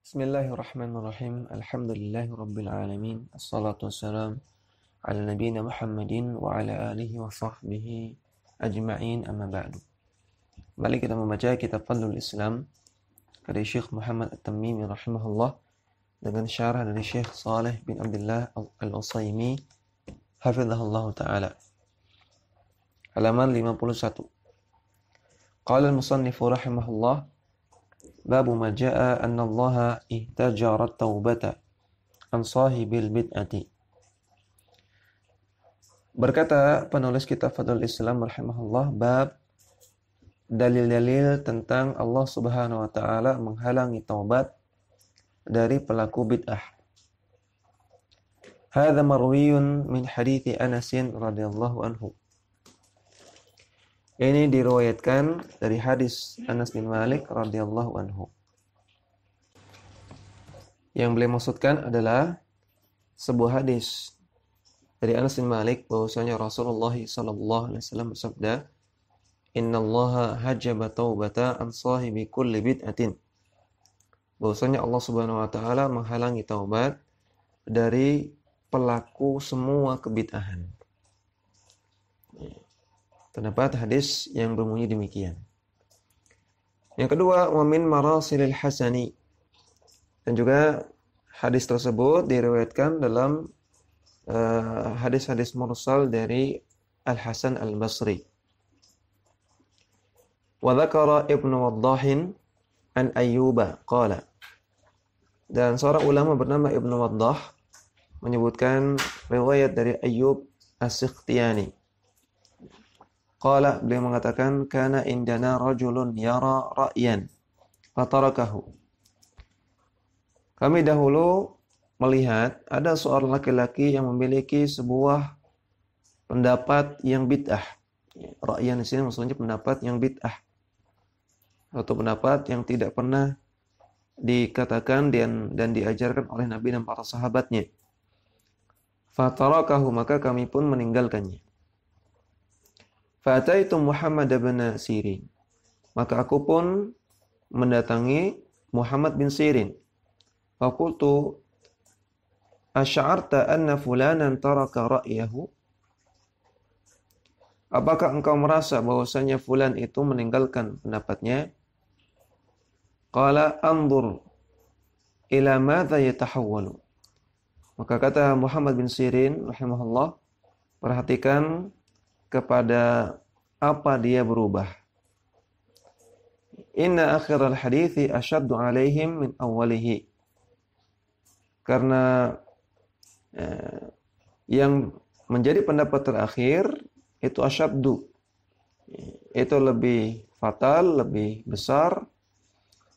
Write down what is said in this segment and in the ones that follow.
Bismillahirrahmanirrahim. Alhamdulillahirabbil alamin. Assalatu wassalam ala nabiyyina Muhammadin wa ala alihi wa sahbihi ajma'in, amma ba'du. Kembali kita membaca kitab Fadlul Islam dari Syekh Muhammad At-Tamimi rahimahullah dengan syarah dari Syekh Saleh bin Abdullah Al-Utsaimin hafizahullah taala. Halaman 51. Qala al-musannifu rahimahullah, babu ma jaa anna Allah ihtajara taubata an sahibil bid'ati. Berkata penulis kitab Fadlul Islam rahimahullah, bab dalil-dalil tentang Allah Subhanahu wa taala menghalangi taubat dari pelaku bid'ah. Hadza marwiyun min hadithi Anas radhiyallahu anhu. Ini diriwayatkan dari hadis Anas bin Malik radhiyallahu anhu. Yang beliau maksudkan adalah sebuah hadis dari Anas bin Malik bahwasanya Rasulullah sallallahu alaihi wasallam bersabda, "Innallaha hajjaba taubata an sahibi kulli bid'atin." Bahwasanya Allah Subhanahu wa taala menghalangi taubat dari pelaku semua kebid'ahan. Terdapat hadis yang berbunyi demikian. Yang kedua, wa min marasilil hasani. Dan juga hadis tersebut diriwayatkan dalam hadis-hadis mursal dari Al-Hasan Al-Basri. Wa dzakara Ibnu Waddahin an Ayyuba qala. Dan seorang ulama bernama Ibnu Waddah menyebutkan riwayat dari Ayyub As-Sikhtiyani. Qala, beliau mengatakan, kana indana rajulun yara ra'yan fatarakahu. Kami dahulu melihat ada seorang laki-laki yang memiliki sebuah pendapat yang bid'ah. Ra'yan di sini maksudnya pendapat yang bid'ah, atau pendapat yang tidak pernah dikatakan dan diajarkan oleh Nabi dan para sahabatnya. Fatarakahu, maka kami pun meninggalkannya. Fa'ataitu Muhammad bin Sirin. Maka aku pun mendatangi Muhammad bin Sirin. Faqultu, asy'arta anna fulanan taraka ra'yahu? Apakah engkau merasa bahwasanya fulan itu meninggalkan pendapatnya? Qala anzur ila madza yatahawwalu. Maka kata Muhammad bin Sirin rahimahullah, perhatikan kepada apa dia berubah. Inna akhiral hadithi asyaddu alaihim min awwalihi. Karena yang menjadi pendapat terakhir itu asyaddu. Itu lebih fatal, lebih besar,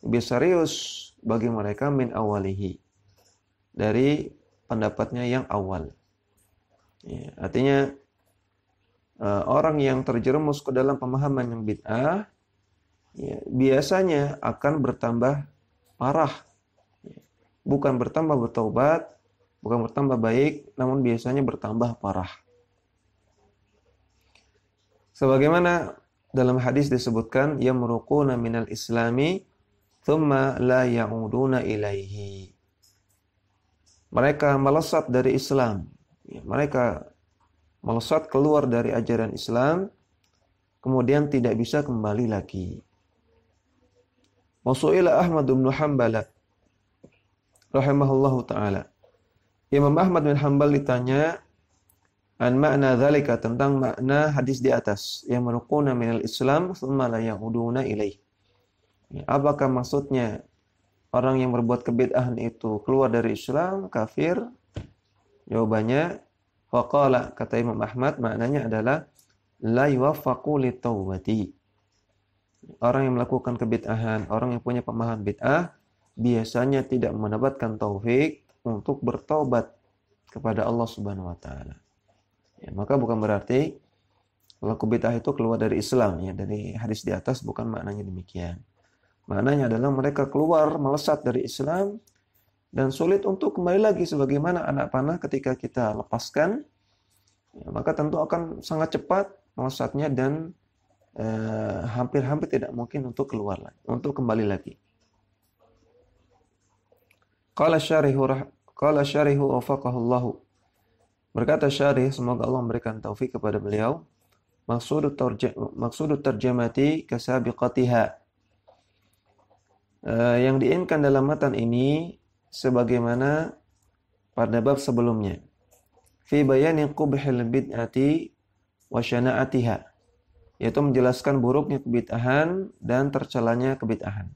lebih serius bagi mereka min awwalihi. Dari pendapatnya yang awal. Artinya orang yang terjerumus ke dalam pemahaman yang bid'ah biasanya akan bertambah parah. Bukan bertambah bertaubat, bukan bertambah baik, namun biasanya bertambah parah. Sebagaimana dalam hadis disebutkan, yamruquna minal islami thumma la ya'uduna ilaihi. Mereka melesat dari Islam. Mereka melesat keluar dari ajaran Islam, kemudian tidak bisa kembali lagi. Wasu'ila Ahmad bin Hanbal rahimahullahu ta'ala. Imam Ahmad bin Hanbal ditanya an makna dzalika, tentang makna hadis di atas, yang marquna minal Islam tsumma la ya'uduna ilaih. Apakah maksudnya orang yang berbuat kebid'ahan itu keluar dari Islam, kafir? Jawabannya, faqala, kata Imam Ahmad, maknanya adalah la yuwaffaqu litaubati. Orang yang melakukan kebid'ahan, orang yang punya pemahaman bid'ah, biasanya tidak mendapatkan taufik untuk bertaubat kepada Allah Subhanahu wa taala. Maka bukan berarti pelaku bid'ah itu keluar dari Islam, dari hadis di atas bukan maknanya demikian. Maknanya adalah mereka keluar melesat dari Islam dan sulit untuk kembali lagi, sebagaimana anak panah ketika kita lepaskan, maka tentu akan sangat cepat melesatnya dan hampir-hampir tidak mungkin untuk keluar lagi, untuk kembali lagi. Qala syarihu wafaqahullahu. Berkata syarih, semoga Allah memberikan taufik kepada beliau. Maksudut terjemati kasabiqatiha. Yang diinginkan dalam matan ini sebagaimana pada bab sebelumnya. Fi bayani qubhil bid'ati wa syana'atiha. Yaitu menjelaskan buruknya kebid'ahan dan tercelanya kebid'ahan.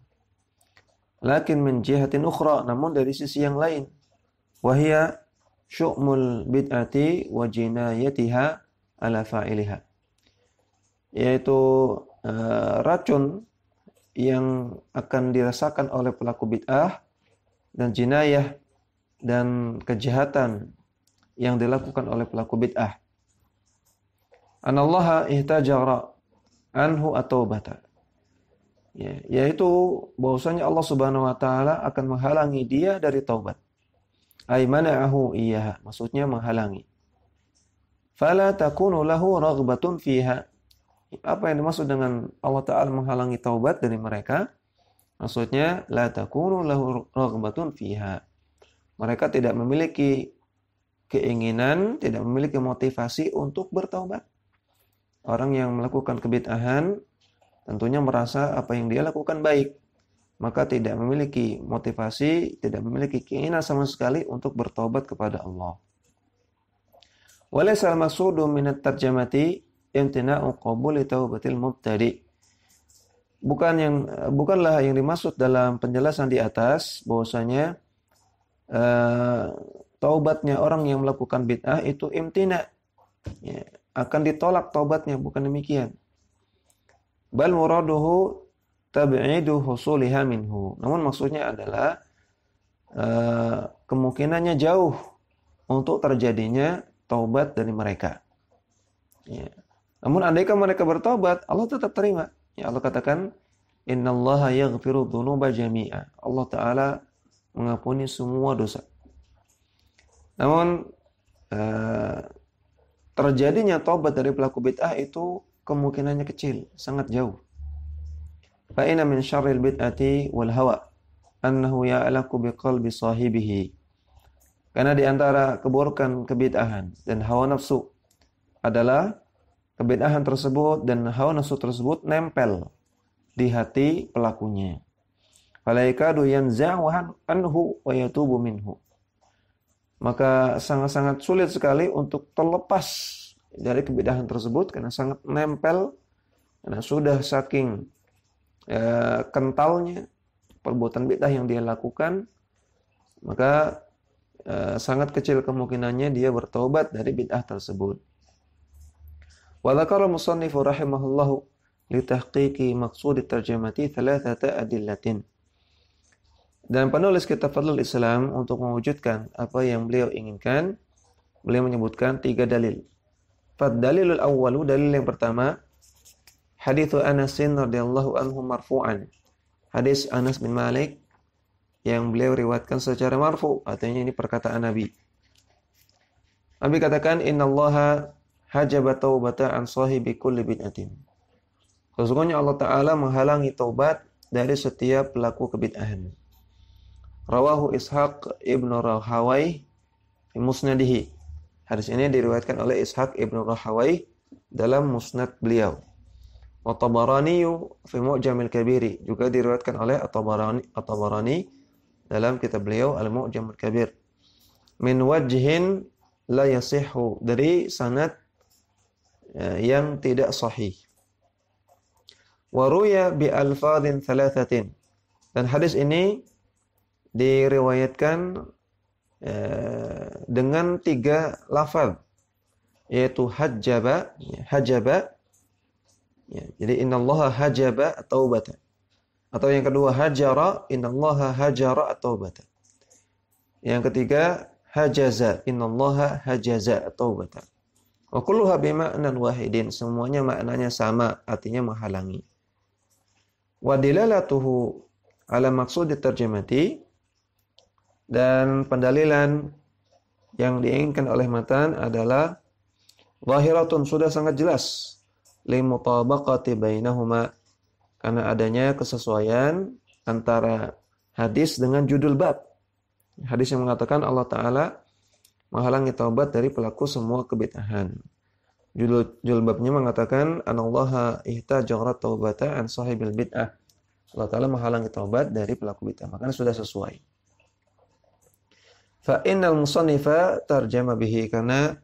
Lakin min jihatin ukhra, namun dari sisi yang lain. Wahia syu'mul bid'ati wa jinayatiha ala fa'iliha. Yaitu racun yang akan dirasakan oleh pelaku bid'ah dan jinayah dan kejahatan yang dilakukan oleh pelaku bid'ah. Anallaha ihtajara anhu at-taubata. Yaitu bahwasanya Allah Subhanahu wa taala akan menghalangi dia dari taubat. Ay mana'ahu iyyaha, maksudnya menghalangi. Fala takunu lahu raghbatun fiha. Apa yang dimaksud dengan Allah taala menghalangi taubat dari mereka? Maksudnya la takunu lahu raghbatun fiha. Mereka tidak memiliki keinginan, tidak memiliki motivasi untuk bertaubat. Orang yang melakukan kebid'ahan tentunya merasa apa yang dia lakukan baik, maka tidak memiliki motivasi, tidak memiliki keinginan sama sekali untuk bertobat kepada Allah. Walaysa al-maqsudu min at-tarjamati imtina'u qabuli taubatil mubtadi. Bukanlah yang dimaksud dalam penjelasan di atas bahwasanya taubatnya orang yang melakukan bid'ah itu imtina, akan ditolak taubatnya, bukan demikian. Bal muraduhu tab'idu husuliha minhu. Namun maksudnya adalah kemungkinannya jauh untuk terjadinya taubat dari mereka. Namun andaikan mereka bertaubat, Allah tetap terima. Allah katakan, innallaha yaghfiru dzunuba jami'a. Allah taala mengampuni semua dosa. Namun terjadinya taubat dari pelaku bid'ah itu kemungkinannya kecil, sangat jauh. Fa inna min syarril bid'ati wal hawa annahu ya'laqu biqalbi sahibihi. Karena di antara keburukan kebid'ahan dan hawa nafsu adalah kebid'ahan tersebut dan hawa nafsu tersebut nempel di hati pelakunya. Falaikadu yanza'u anhu wa yatubu minhu. Maka sangat-sangat sulit sekali untuk terlepas dari kebid'ahan tersebut karena sangat nempel, karena sudah saking kentalnya perbuatan bid'ah yang dia lakukan, maka sangat kecil kemungkinannya dia bertobat dari bid'ah tersebut. Wa dzakara musannifu rahimahullahu li tahqiqi maqsud at-tarjamati thalathata adillatin. Dan penulis kitab Fadlul Islam untuk mewujudkan apa yang beliau inginkan, beliau menyebutkan 3 dalil. Fad-dalilul awwalu, dalil yang pertama, haditsu Anas radhiyallahu anhu marfu'an. Hadis Anas bin Malik yang beliau riwayatkan secara marfu', artinya ini perkataan Nabi. Nabi katakan, innallaha hajaba taubata an sahibi kulli bid'atin. Sesungguhnya Allah taala menghalangi taubat dari setiap pelaku kebid'ahan. Rawahu Ishaq ibn Rahawai fi musnadihi. Hadis ini diriwayatkan oleh Ishaq ibn Rahawai dalam musnad beliau. Wa Tabarani fi Mu'jamil Kabiri, juga diriwayatkan oleh At-Tabarani dalam kitab beliau Al-Mu'jamul Kabir. Min wajhin la yasihhu, dari sanad yang tidak sahih. Wa ruya bi alfadhin thalathatin, dan hadis ini diriwayatkan dengan 3 lafaz, yaitu hajaba, jadi innallaha hajaba taubata, atau yang kedua hajara, innallaha hajara taubata, yang ketiga hajaza, innallaha hajaza taubata. Wa kulluha bima'nan wahidin, semuanya maknanya sama, artinya menghalangi. Wa dilalatuhu ala maqsudi tarjamati, dan pendalilan yang diinginkan oleh matan adalah zahiratun, sudah sangat jelas, li mutabaqati bainahuma, karena adanya kesesuaian antara hadis dengan judul bab. Hadis yang mengatakan Allah Ta'ala menghalangi taubat dari pelaku semua kebid'ahan. Judul babnya mengatakan anallaha ihtajara taubata an sahibil bid'ah. Allah Ta'ala menghalangi taubat dari pelaku bid'ah. Makanya sudah sesuai. Fa innal musannifa tarjama bihi, karena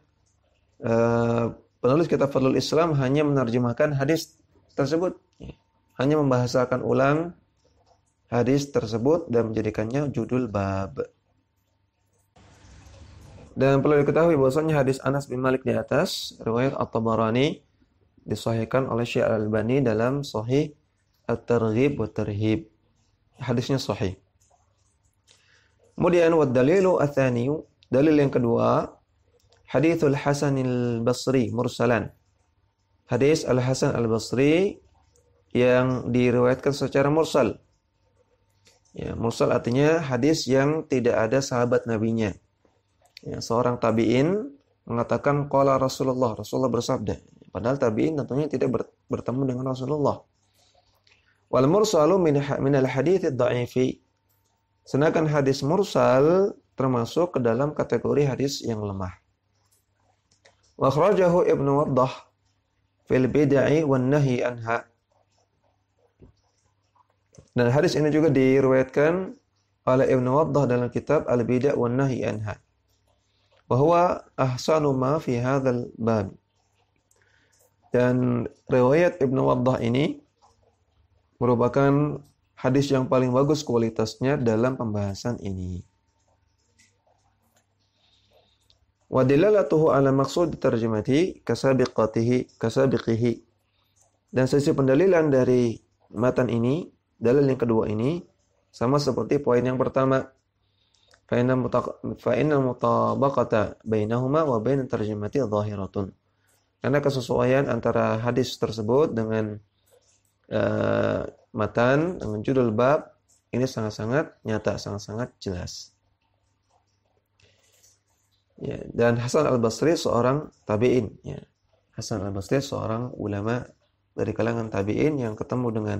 penulis kitab Fadlul Islam hanya menerjemahkan hadis tersebut. Hanya membahasakan ulang hadis tersebut dan menjadikannya judul bab. Dan perlu diketahui bahwasanya hadis Anas bin Malik di atas, riwayat At-Tabarani, disahihkan oleh Syekh Al-Albani dalam Sahih At-Targhib wa Tarhib. Hadisnya sahih. Kemudian wad dalilu ats-tsani, dalil yang kedua, haditsul Hasan al-Basri mursalan. Hadis Al-Hasan al-Basri yang diriwayatkan secara mursal. Ya, mursal artinya hadis yang tidak ada sahabat nabinya. Ya, seorang tabi'in mengatakan qala Rasulullah bersabda. Padahal tabi'in tentunya tidak bertemu dengan Rasulullah. Wal mursalu min al-hadits ad-dha'ifi. Sedangkan hadis mursal termasuk ke dalam kategori hadis yang lemah. Wa akhrajahu Ibnu Waddah fil bid'ah wan nahi anha. Dan hadis ini juga diriwayatkan oleh Ibnu Waddah dalam kitab Al-Bid'ah wan Nahi anha. Wa huwa ahsanu ma fi hadzal bab. Dan riwayat Ibnu Waddah ini merupakan hadis yang paling bagus kualitasnya dalam pembahasan ini. Wa dilalatuhu ala maqsud tarjamati kasabiqihi. Dan sisi pendalilan dari matan ini, dalil yang kedua ini sama seperti poin yang pertama. Fa innal mutabaqata bainahuma wa bain tarjamati dhahiratun. Karena kesesuaian antara hadis tersebut dengan matan, dengan judul bab ini sangat-sangat nyata, sangat-sangat jelas. Ya, dan Hasan al-Basri seorang tabi'in. Ya. Hasan al-Basri seorang ulama dari kalangan tabi'in yang ketemu dengan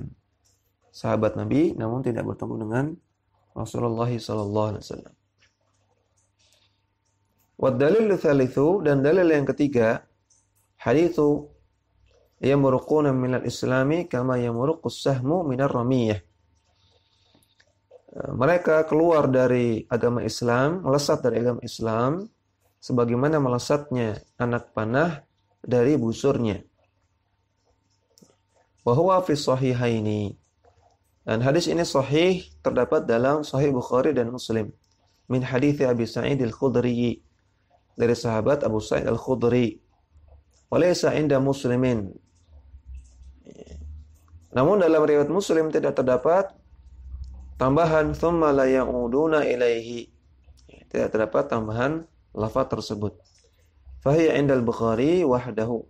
sahabat Nabi namun tidak bertemu dengan Rasulullah sallallahu alaihi wasallam. Wa dalil tsalitsu, dan dalil yang ketiga, haditsu yamruquna minal islami kama yamruqus sahmu minar ramiyah. Mereka keluar dari agama Islam, melesat dari agama Islam sebagaimana melesatnya anak panah dari busurnya. Wa huwa fi sahihaini. Dan hadis ini sahih, terdapat dalam Sahih Bukhari dan Muslim. Min hadits Abi Sa'id al-Khudri, dari sahabat Abu Sa'id al-Khudri. Walaysa inda Muslimin. Namun dalam riwayat Muslim tidak terdapat tambahan thumma la ya'uduna ilaihi. Tidak terdapat tambahan lafaz tersebut. Fahiya indal Bukhari wahdahu.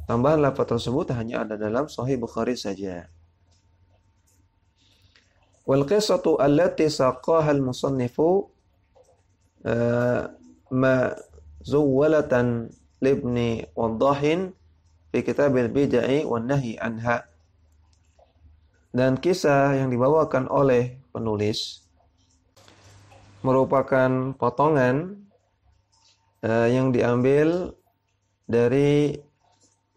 Tambahan lafaz tersebut hanya ada dalam Sahih Bukhari saja. Wal qissatu allati saqaha al-musannifu zuwalatan libni Waddahin fi kitab al-bid'ah wan nahi anha. Dan kisah yang dibawakan oleh penulis merupakan potongan yang diambil dari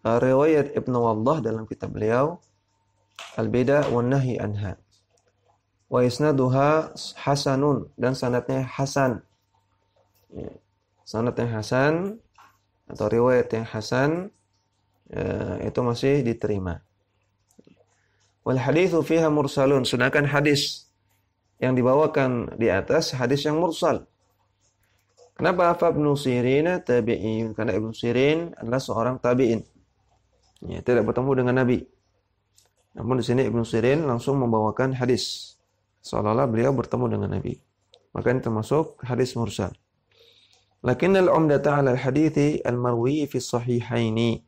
riwayat Ibnu Waddah dalam kitab beliau Al-Bid'ah wan Nahi anha. Wa isnaduha hasanun, dan sanadnya hasan. Sanadnya hasan atau riwayat yang hasan itu masih diterima. Wal haditsu fiha mursalun, sedangkan hadis yang dibawakan di atas hadis yang mursal. Kenapa? Fa Ibnu Sirin tabi'in, karena Ibnu Sirin adalah seorang tabi'in. Ya, tidak bertemu dengan Nabi. Namun di sini Ibnu Sirin langsung membawakan hadis seolah-olah beliau bertemu dengan Nabi. Maka ini termasuk hadis mursal. Lakinnal umdata 'ala al-hadithi al-marwi fi sahihaini.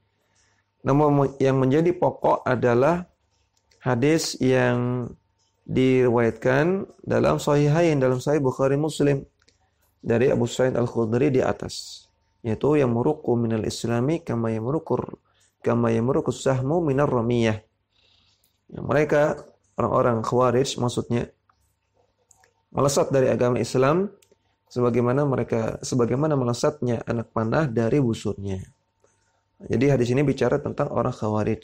Namun yang menjadi pokok adalah hadis yang diriwayatkan dalam sahihain, dalam Sahih Bukhari Muslim dari Abu Sa'id al-Khudri di atas, yaitu yang muruqu minal islami kama yamruqus sahmu minar ramiyah. Mereka orang-orang Khawarij maksudnya melesat dari agama Islam sebagaimana melesatnya anak panah dari busurnya. Jadi hadis ini bicara tentang orang Khawarij.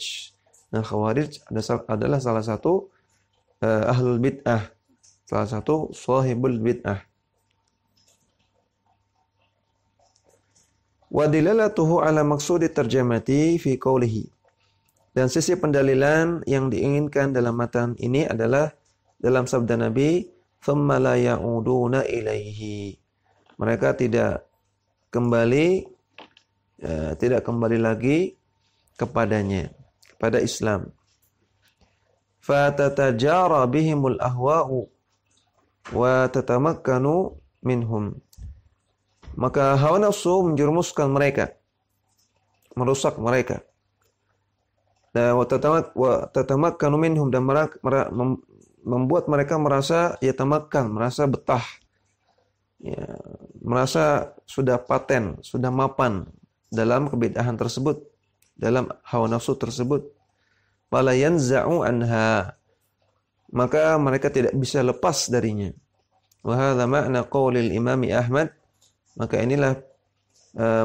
Nah, Khawarij adalah salah satu ahlul bid'ah, salah satu sahibul bid'ah. Wa dilalatuhu ala maqsudi tarjamati fi qawlihi. Dan sisi pendalilan yang diinginkan dalam matan ini adalah dalam sabda Nabi, "Tsumma la ya'uduna ilaihi." Mereka tidak kembali lagi kepadanya, kepada Islam. Fatatajara bihimul ahwa'u wa tatamakkanu minhum. Maka hawa nafsu menjerumuskan mereka, merusak mereka. Dan wa tatamakkanu minhum, dan membuat mereka merasa yatamakkan, merasa betah. Ya, merasa sudah paten, sudah mapan dalam kebid'ahan tersebut, dalam hawa nafsu tersebut. Fala yanza'u anha, maka mereka tidak bisa lepas darinya. Wa hadza ma'na qaulil Imam Ahmad. Maka inilah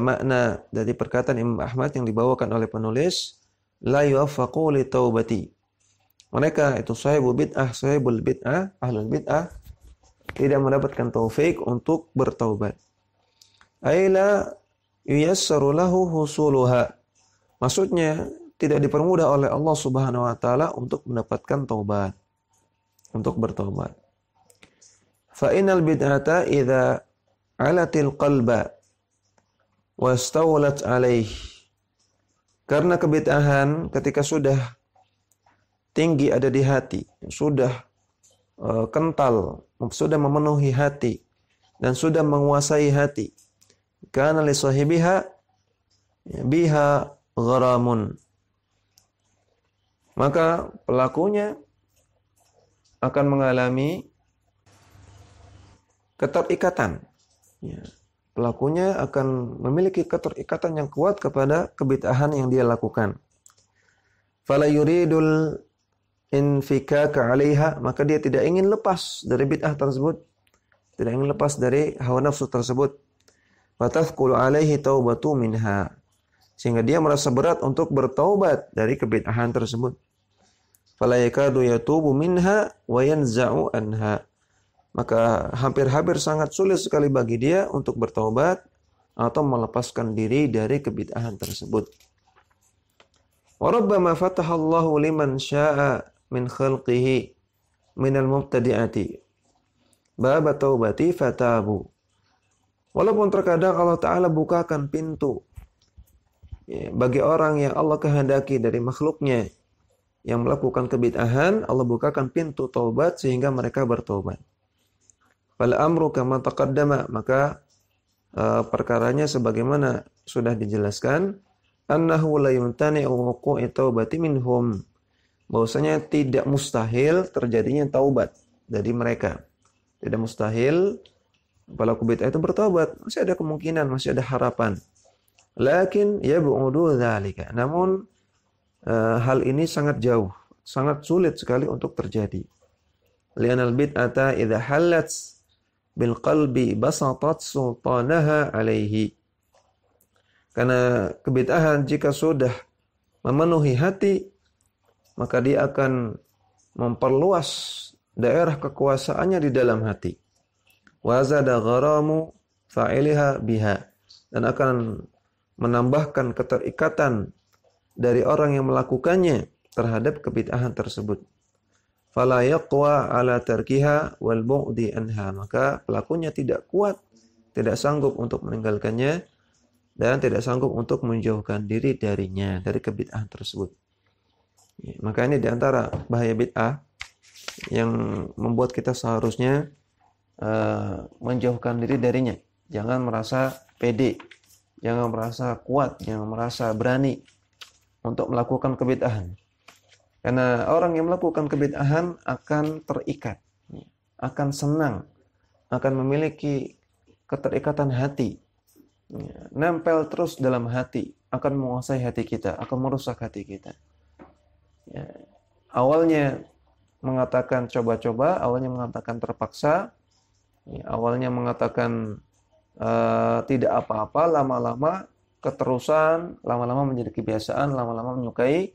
makna dari perkataan Imam Ahmad yang dibawakan oleh penulis, la yuwaffaqu li taubati. Mereka itu sahibul bid'ah, ahlul bid'ah, tidak mendapatkan taufik untuk bertaubat. Aila yuyassaru lahu husuluha. Maksudnya tidak dipermudah oleh Allah Subhanahu wa taala untuk mendapatkan taubat, untuk bertaubat. Fa innal bid'ata idza alatil qalba wastawlat alaih. Karena kebid'ahan ketika sudah tinggi ada di hati, sudah kental, sudah memenuhi hati dan sudah menguasai hati, kana li sahibiha biha gharamun, maka pelakunya akan mengalami keterikatan. Ya, pelakunya akan memiliki keterikatan yang kuat kepada kebid'ahan yang dia lakukan. Fala yuridul infikaka 'alaiha, maka dia tidak ingin lepas dari bid'ah tersebut, tidak ingin lepas dari hawa nafsu tersebut. Fatazqulu 'alaihi taubatu minha, sehingga dia merasa berat untuk bertaubat dari kebid'ahan tersebut. Fala yakadu yatubu minha wa yanza'u anha, maka hampir-hampir sangat sulit sekali bagi dia untuk bertaubat atau melepaskan diri dari kebid'ahan tersebut. Wa rabbama fatahallahu liman syaa min khalqihi minal mubtadi'ati bab taubati fatabu. Walaupun terkadang Allah Ta'ala bukakan pintu bagi orang yang Allah kehendaki dari makhluknya yang melakukan kebid'ahan, Allah bukakan pintu taubat sehingga mereka bertaubat. Fal amru kama taqaddama, maka perkaranya sebagaimana sudah dijelaskan, annahu la yumtani'u wuqu'i taubati minhum, bahwasanya tidak mustahil terjadinya taubat dari mereka. Tidak mustahil pelaku bid'ah itu bertaubat, masih ada kemungkinan, masih ada harapan. Lakin yab'udu dzalika, namun hal ini sangat jauh, sangat sulit sekali untuk terjadi. Li'anal bid'ata idza halat bil qalbi basatat sultanaha alaihi. Karena kebid'ahan jika sudah memenuhi hati, maka dia akan memperluas daerah kekuasaannya di dalam hati. Wa zada gharamu fa'iliha biha, dan akan menambahkan keterikatan dari orang yang melakukannya terhadap kebid'ahan tersebut. Fala yaqwa ala tarkiha wal bu'di anha, maka pelakunya tidak kuat, tidak sanggup untuk meninggalkannya dan tidak sanggup untuk menjauhkan diri darinya, dari kebid'ahan tersebut. Ya, maka ini diantara bahaya bid'ah yang membuat kita seharusnya menjauhkan diri darinya. Jangan merasa pede, jangan merasa kuat, jangan merasa berani untuk melakukan kebid'ahan. Karena orang yang melakukan kebid'ahan akan terikat, akan senang, akan memiliki keterikatan hati, nempel terus dalam hati, akan menguasai hati kita, akan merusak hati kita. Awalnya mengatakan coba-coba, awalnya mengatakan terpaksa, Ya, awalnya mengatakan tidak apa-apa, lama-lama keterusan, lama-lama menjadi kebiasaan, lama-lama menyukai,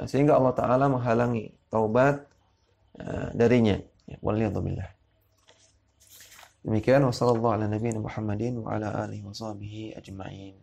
sehingga Allah Ta'ala menghalangi taubat darinya. Ya, waliyadzubillah. Demikian, wassallallahu ala nabiyina Muhammadin wa ala alihi wa sahbihi ajma'in.